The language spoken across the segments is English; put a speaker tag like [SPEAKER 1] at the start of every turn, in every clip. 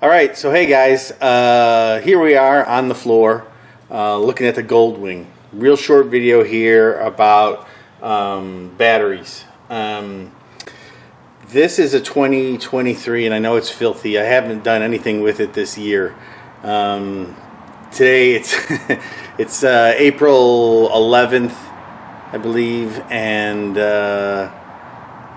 [SPEAKER 1] All right, so hey guys, here we are on the floor looking at the Goldwing. Real short video here about batteries. This is a 2023 and I know it's filthy. I haven't done anything with it this year. Today it's April 11th, I believe, and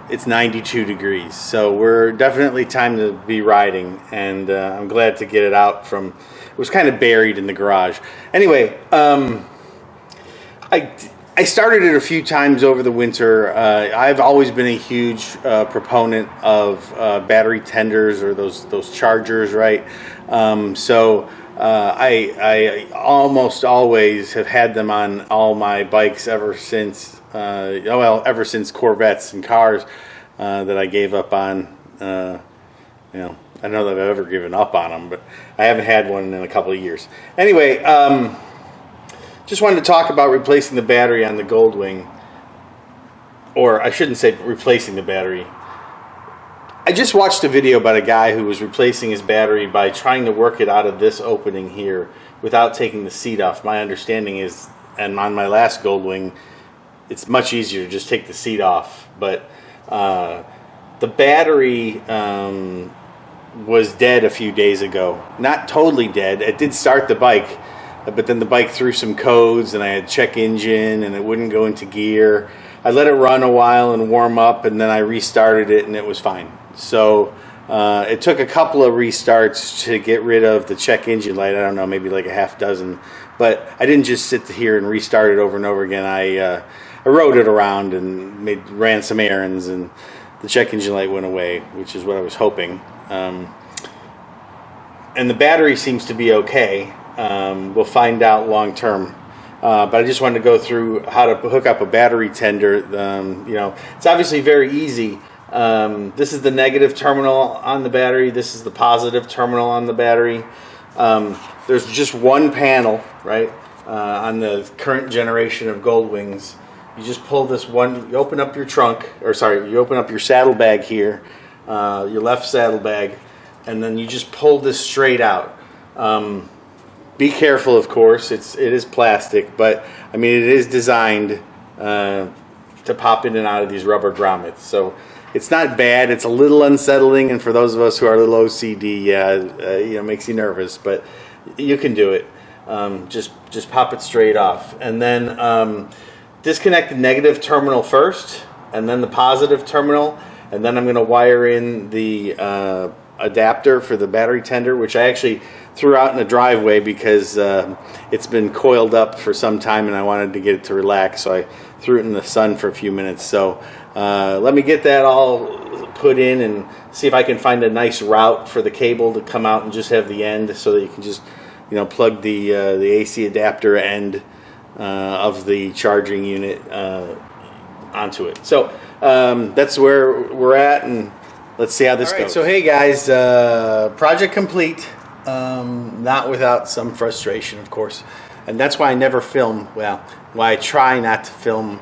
[SPEAKER 1] it's 92 degrees, so we're definitely time to be riding, and I'm glad to get it out from, it was kind of buried in the garage. Anyway, I started it a few times over the winter. I've always been a huge proponent of battery tenders, or those chargers, right? I almost always have had them on all my bikes ever since ever since Corvettes and cars that I gave up on. I don't know that I've ever given up on them, but I haven't had one in a couple of years. Anyway, just wanted to talk about replacing the battery on the Goldwing, or I shouldn't say replacing the battery. I just watched a video about a guy who was replacing his battery by trying to work it out of this opening here without taking the seat off. My understanding is, and on my last Goldwing, it's much easier to just take the seat off. But the battery was dead a few days ago. Not totally dead. It did start the bike, but then the bike threw some codes and I had check engine and it wouldn't go into gear. I let it run a while and warm up, and then I restarted it and it was fine. So it took a couple of restarts to get rid of the check engine light. I don't know, maybe like a half dozen. But I didn't just sit here and restart it over and over again. I rode it around and ran some errands, and the check engine light went away, which is what I was hoping. And the battery seems to be okay. We'll find out long term. But I just wanted to go through how to hook up a battery tender. It's obviously very easy. This is the negative terminal on the battery. This is the positive terminal on the battery. There's just one panel, right, on the current generation of Goldwings. You just pull this one, you open up your trunk, you open up your saddlebag here, your left saddlebag, and then you just pull this straight out. Be careful, of course, it is plastic, but I mean, it is designed to pop in and out of these rubber grommets. So it's not bad. It's a little unsettling, and for those of us who are a little OCD, it makes you nervous, but you can do it. Just pop it straight off, and then disconnect the negative terminal first, and then the positive terminal, and then I'm going to wire in the adapter for the battery tender, which I actually threw out in the driveway because it's been coiled up for some time and I wanted to get it to relax, so I threw it in the sun for a few minutes. So let me get that all put in and see if I can find a nice route for the cable to come out and just have the end, so that you can just plug the AC adapter end of the charging unit onto it. So that's where we're at, and let's see how this goes. So hey guys, project complete. Not without some frustration, of course, and that's why I never film. Well, why I try not to film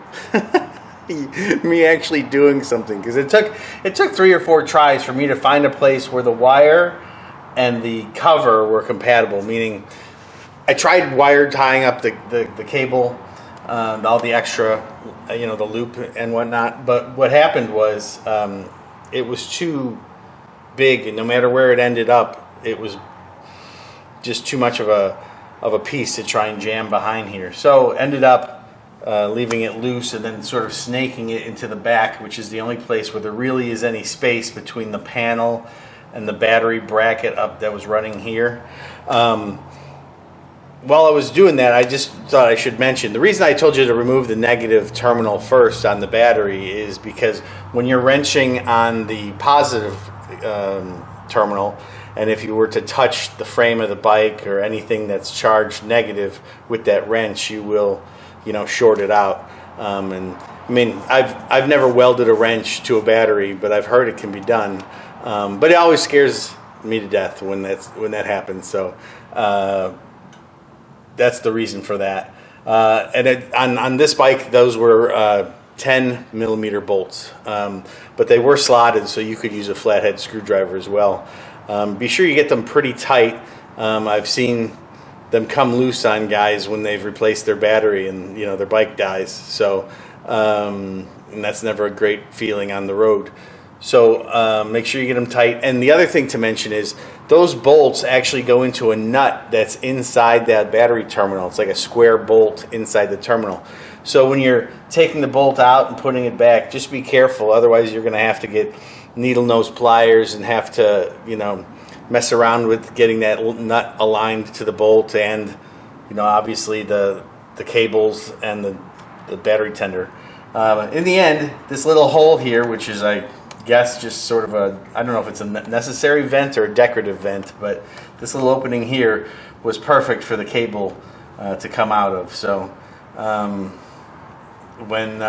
[SPEAKER 1] me actually doing something, because it took 3 or 4 tries for me to find a place where the wire and the cover were compatible. Meaning, I tried wire tying up the cable, all the extra, the loop and whatnot. But what happened was it was too big, and no matter where it ended up, it was just too much of a piece to try and jam behind here. So ended up leaving it loose and then sort of snaking it into the back, which is the only place where there really is any space between the panel and the battery bracket up that was running here. While I was doing that, I just thought I should mention, the reason I told you to remove the negative terminal first on the battery is because when you're wrenching on the positive terminal, and if you were to touch the frame of the bike or anything that's charged negative with that wrench, you will, short it out. And I mean, I've never welded a wrench to a battery, but I've heard it can be done. But it always scares me to death when that happens. So that's the reason for that. And on this bike, those were 10 millimeter bolts, but they were slotted, so you could use a flathead screwdriver as well. Be sure you get them pretty tight. I've seen them come loose on guys when they've replaced their battery and their bike dies. So and that's never a great feeling on the road. So make sure you get them tight. And the other thing to mention is those bolts actually go into a nut that's inside that battery terminal. It's like a square bolt inside the terminal. So when you're taking the bolt out and putting it back, just be careful. Otherwise, you're going to have to get needle nose pliers and have to, mess around with getting that nut aligned to the bolt and, obviously the cables and the battery tender. In the end, this little hole here, which is, I guess, just sort of I don't know if it's a necessary vent or a decorative vent, but this little opening here was perfect for the cable to come out of. So when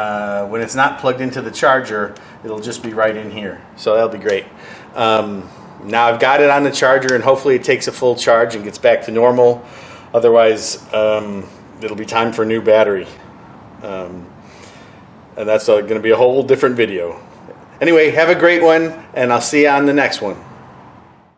[SPEAKER 1] it's not plugged into the charger, it'll just be right in here. So that'll be great. Now I've got it on the charger, and hopefully it takes a full charge and gets back to normal. Otherwise, it'll be time for a new battery. And that's going to be a whole different video. Anyway, have a great one, and I'll see you on the next one.